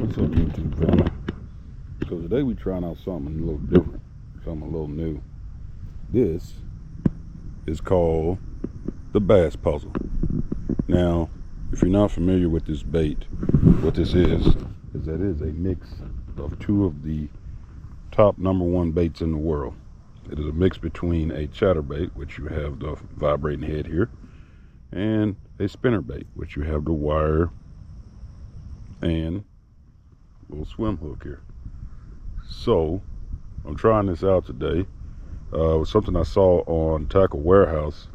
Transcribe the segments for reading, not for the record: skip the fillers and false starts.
What's up, YouTube family? So today we're trying out something a little different, something a little new. This is called the bass puzzle. Now, if you're not familiar with this bait, what this is that it is a mix of two of the top #1 baits in the world. It is a mix between a chatterbait, which you have the vibrating head here, and a spinnerbait, which you have the wire and little swim hook here. So I'm trying this out today. It was something I saw on Tackle Warehouse,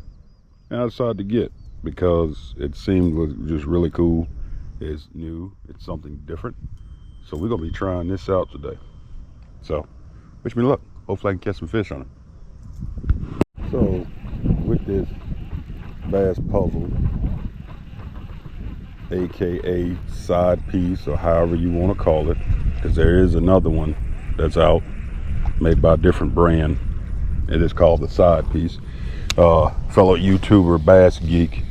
and I decided to get because it seemed just really cool. It's new, it's something different. So we're gonna be trying this out today. So wish me luck. Hopefully I can catch some fish on it. So with this bass puzzle, aka side piece, or however you want to call it, because there is another one that's out made by a different brand. It is called the side piece. Fellow YouTuber Bass Geek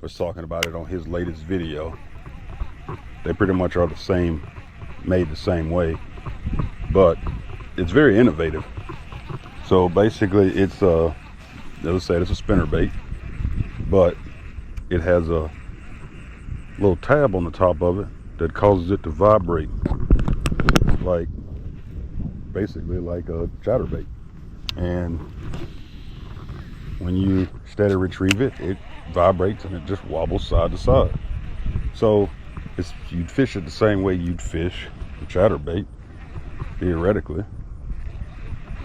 was talking about it on his latest video. They pretty much are the same, made the same way, but it's very innovative. So basically it's let's say it's a spinnerbait, but it has a little tab on the top of it that causes it to vibrate, like basically like a chatterbait. And when you steady retrieve it, it vibrates and it just wobbles side to side. So you'd fish it the same way you'd fish a chatterbait, theoretically,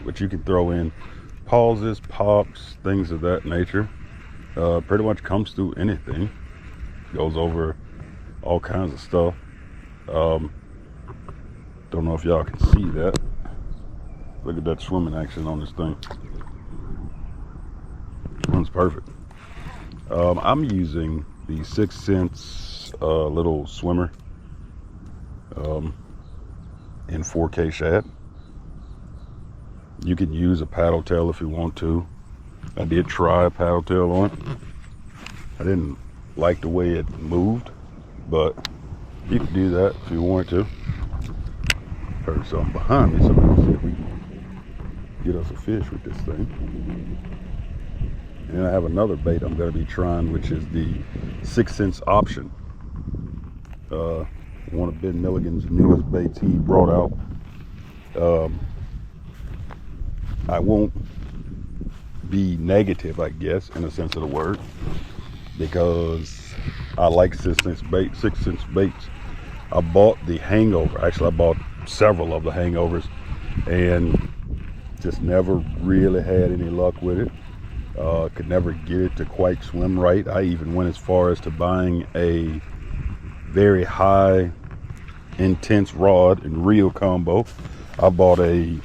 but you can throw in pauses, pops, things of that nature. Pretty much comes through anything, goes over all kinds of stuff. Don't know if y'all can see that. Look at that swimming action on this thing. Swims perfect. I'm using the 6 Sense little swimmer in 4K shad. You can use a paddle tail if you want to. I did try a paddle tail on it. I didn't like the way it moved, but you can do that if you want to. Heard something behind me, so let's see if we can get us a fish with this thing. And I have another bait I'm going to be trying, which is the 6 Sense option. One of Ben Milligan's newest baits he brought out. I won't be negative, I guess, in a sense of the word, because I like 6 Sense baits. I bought the Hangover. Actually, I bought several of the Hangovers and just never really had any luck with it. Could never get it to quite swim right. I even went as far as to buying a very high intense rod and reel combo. I bought a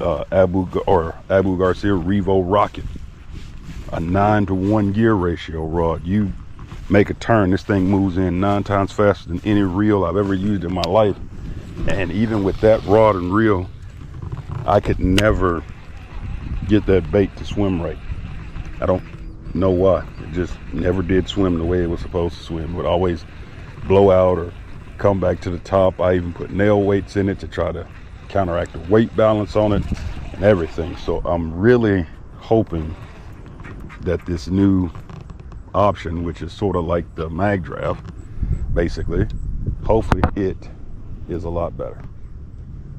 Abu Garcia Revo Rocket, a 9-to-1 gear ratio rod. You make a turn, this thing moves in 9 times faster than any reel I've ever used in my life. And even with that rod and reel, I could never get that bait to swim right. I don't know why. It just never did swim the way it was supposed to swim. It would always blow out or come back to the top. I even put nail weights in it to try to counteract the weight balance on it and everything. So I'm really hoping that this new option, which is sort of like the mag draft, basically, hopefully it is a lot better.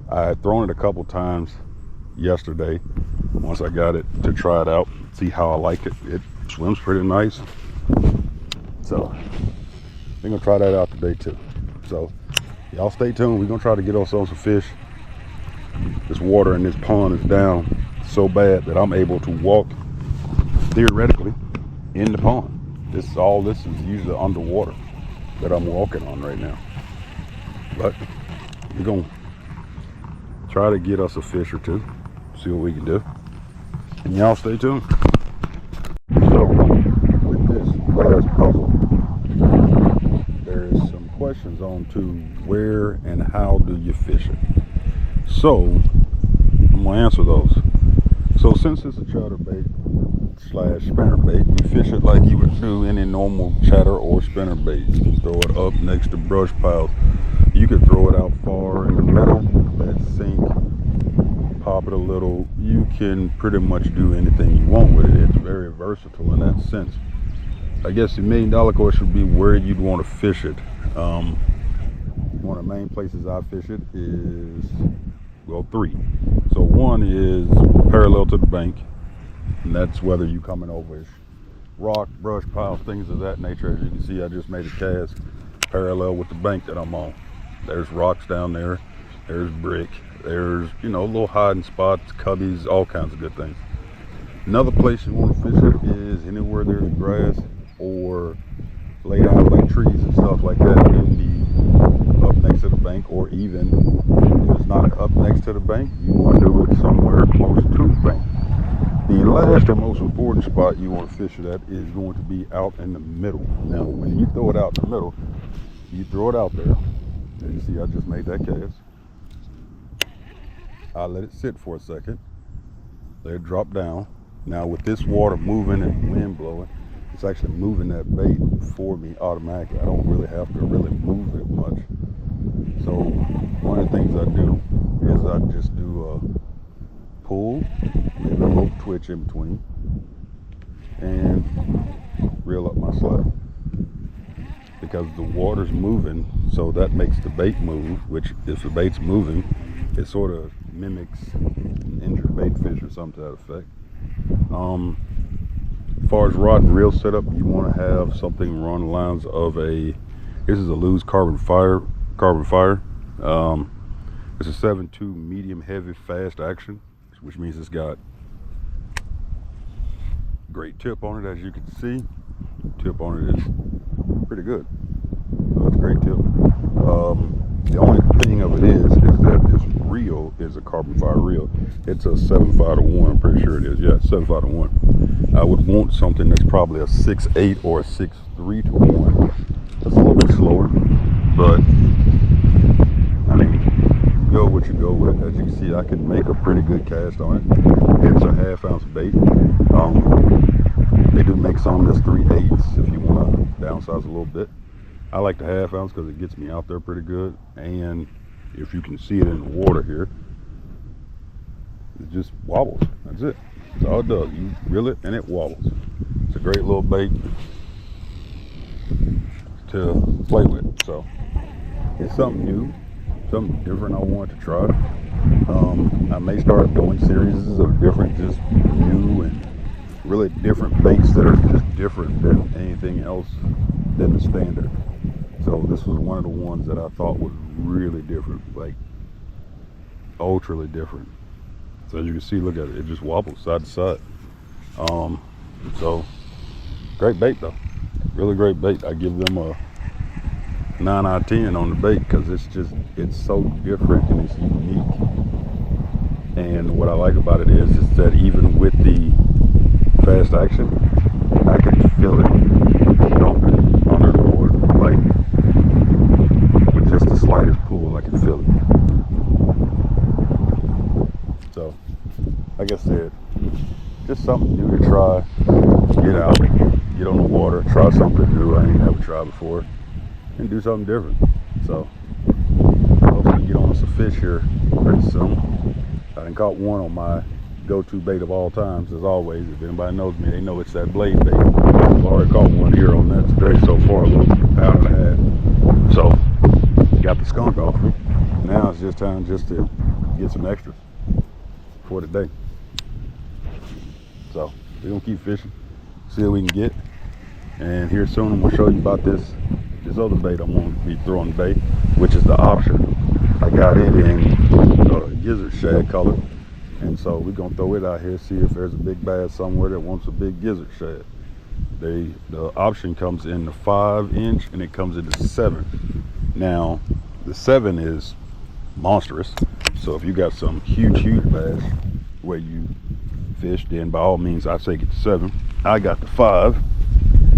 I had thrown it a couple times yesterday once I got it to try it out, see how I like it. It swims pretty nice, so we're gonna try that out today too. So y'all stay tuned. We're gonna try to get ourselves some fish. This water in this pond is down so bad that I'm able to walk theoretically in the pond. This is usually underwater that I'm walking on right now, but we're gonna try to get us a fish or two, see what we can do, and y'all stay tuned. So with this bass puzzle, there is some questions on to where and how do you fish it. So I'm gonna answer those. So since it's a chatterbait / spinnerbait, you fish it like you would do any normal chatter or spinnerbait. You can throw it up next to brush piles. You could throw it out far in the middle, let it sink, pop it a little. You can pretty much do anything you want with it. It's very versatile in that sense. I guess the $1 million question would be where you'd want to fish it. One of the main places I fish it is, well, three. So one is parallel to the bank, and that's whether you coming over rock, brush piles, things of that nature. As you can see, I just made a cast parallel with the bank that I'm on. There's rocks down there, there's brick, there's, you know, little hiding spots, cubbies, all kinds of good things. Another place you want to fish it is anywhere there's grass or laid out like trees and stuff like that in the up next to the bank, or even if it's not up next to the bank, you want to do it somewhere close to the bank. The last and most important spot you want to fish it at is going to be out in the middle. Now, when you throw it out in the middle, you throw it out there. As you see, I just made that cast. I let it sit for a second, let it drop down. Now, with this water moving and wind blowing, it's actually moving that bait for me automatically. I don't really have to really move it much. So one of the things I do is I just do a pull, maybe a little twitch in between, and reel up my slide. Because the water's moving, so that makes the bait move, which if the bait's moving, it sort of mimics an injured bait fish or something to that effect. As far as rod and reel setup, you want to have something along the lines of this is a Lew's carbon fire. It's a 7.2 medium heavy fast action, which means it's got great tip on it. As you can see, tip on it is pretty good. So it's a great tip. The only thing of it is that this reel is a carbon fire reel. It's a 7.5 to 1. I'm pretty sure it is. Yeah, 7.5 to 1. I would want something that's probably a 6.8 or a 6.3 to 1. That's a little bit slower, but I mean, go what you go with. As you can see, I can make a pretty good cast on it. It's a half-ounce bait. They do make some that's 3/8 if you want to downsize a little bit. I like the half-ounce because it gets me out there pretty good, and if you can see it in the water here, it just wobbles. That's it. That's all it does. You reel it and it wobbles. It's a great little bait to play with. So it's something new, something different I want to try. I may start doing series of different, just new and really different baits that are just different than anything else than the standard. So this was one of the ones that I thought was really different, like ultra different. So as you can see, look at it, it just wobbles side to side. So great bait though, really great bait. I give them a 9 out of 10 on the bait because it's so different and it's unique. And what I like about it is that even with the fast action, I can feel it dumping under the water. Like with just the slightest pull, I can feel it. So, like I said, just something new to try. Get out, get on the water, try something new I ain't never tried before, and do something different. So, hopefully get on some fish here pretty soon. I done caught one on my go-to bait of all times, as always. If anybody knows me, they know it's that blade bait. I've already caught one here on that today so far, a little pound and a half. So, got the skunk off. Now it's just time just to get some extras for the day. So, we're gonna keep fishing, see what we can get. And here soon I'm gonna show you about this other bait I'm gonna be throwing today, which is the option. I got it in gizzard shad color. And so we're gonna throw it out here, see if there's a big bass somewhere that wants a big gizzard shad. The option comes in the 5-inch and it comes in the 7. Now, the 7 is monstrous. So if you got some huge bass where you fish, then by all means I say get the 7. I got the 5.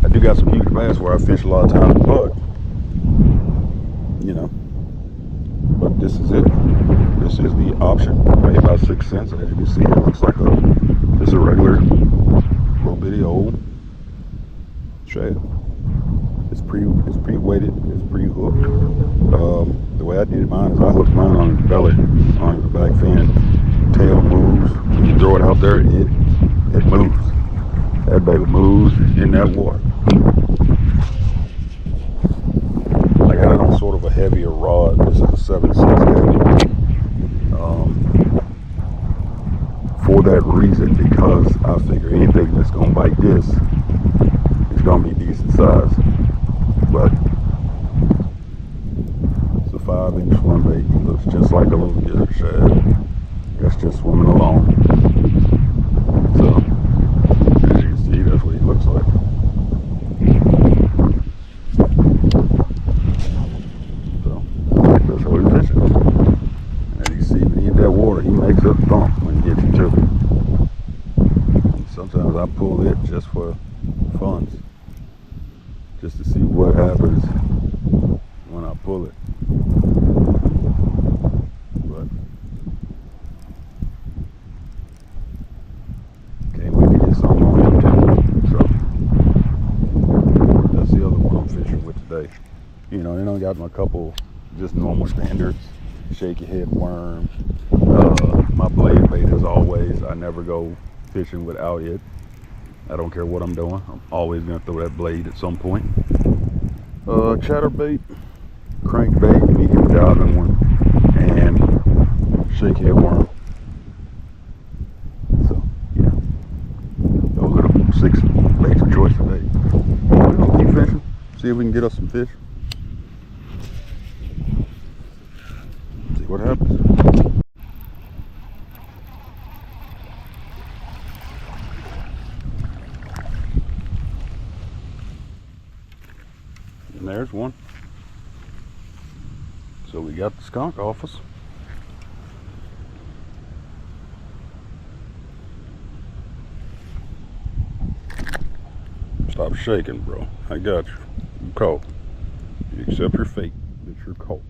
I do got some huge bass where I fish a lot of times, but you know, but this is it. This is the option. Paid about 6 cents, and as you can see, it looks like just a regular little bitty old shad. It's it's pre-weighted, it's pre-hooked. The way I did mine is I hooked mine on the belly, on the back fin. Tail moves. When you throw it out there, it moves. That baby moves in that water. I got it on sort of a heavier rod. This is a 7/6 gauge. For that reason, because I figure anything that's gonna bite this is gonna be decent size. But it's a 5-inch swim bait. It looks just like a little gizzard shad. That's just swimming along. So, as you can see, that's what he looks like. So, that's how he fishes. And as you see, when he in that water, he makes a thump when he gets you to it. And sometimes I pull it just for fun, just to see what happens when I pull it. But can't wait to get something on him too. So that's the other one I'm fishing with today. You know, then I got my couple just normal standards. Shaky head worm. My blade bait, as always, I never go fishing without it. I don't care what I'm doing. I'm always gonna throw that blade at some point. Chatterbait, crankbait, medium diving one, and shaky head worm. So yeah, those are the 6 baits of choice today. We're gonna keep fishing, see if we can get us some fish. See what happens. And there's one. So we got the skunk off us. Stop shaking, bro. I got you. You caught. You accept your fate that you're caught.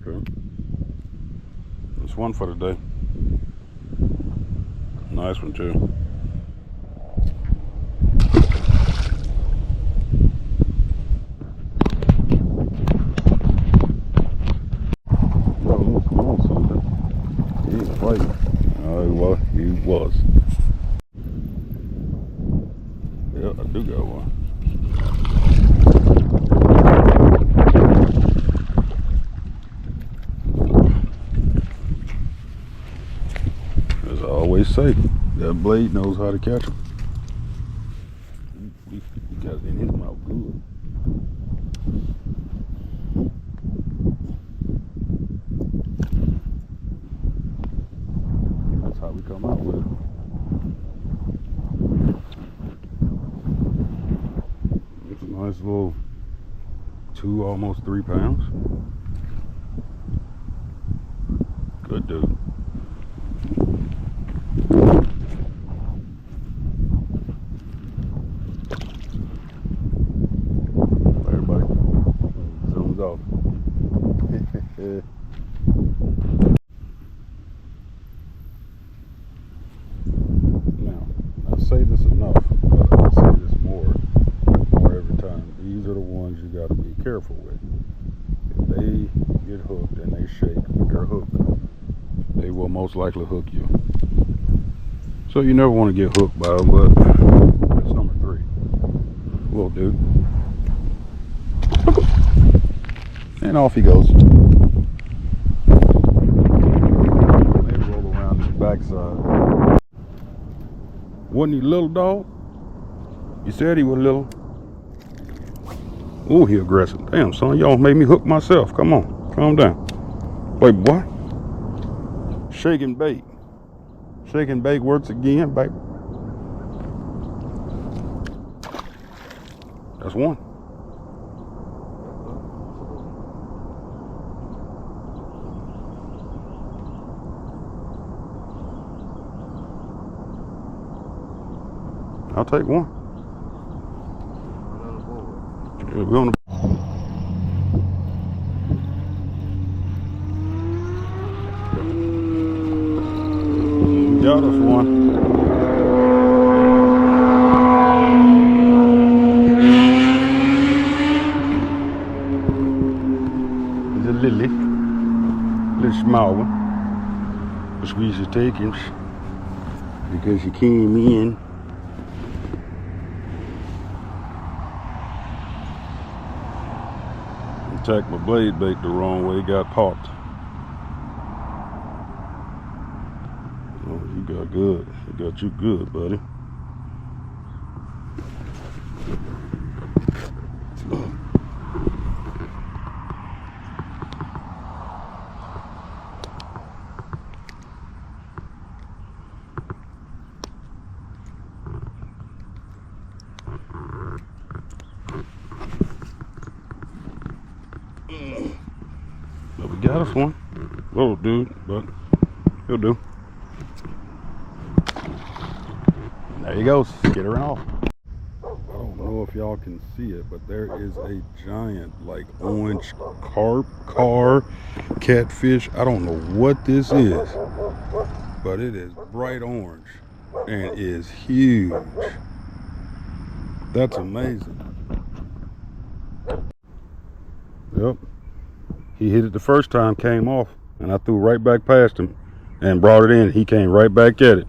Okay. That's one for today. Nice one too. Well, he was. Yeah, I do got one. As I always say, that blade knows how to catch them. He got it in his mouth good. How we come out with it. It's a nice little 2, almost 3 pounds. Good dude. Everybody zooms off. Say this enough, but I'll say this more every time. These are the ones you got to be careful with. If they get hooked and they shake with their hook, they will most likely hook you. So you never want to get hooked by them, but that's number 3. Little dude. And off he goes. They roll around the backside. Wasn't he little, dog? You said he was little. Oh, he aggressive. Damn, son, y'all made me hook myself. Come on, calm down. Wait, boy. Shaking bait. Shaking bait works again, baby. That's one. I'll take one. Yeah, we're on the got us one. Billy. Little small one. But we used to take him because he came in. Attacked my blade bait the wrong way, got popped. Oh, you got good. He got you good, buddy. But we got us one. Little dude, but he'll do. There he goes, skittering off. I don't know if y'all can see it, but there is a giant, like, orange car catfish. I don't know what this is, but it is bright orange and is huge. That's amazing. Yep. He hit it the first time, came off, and I threw right back past him and brought it in. He came right back at it.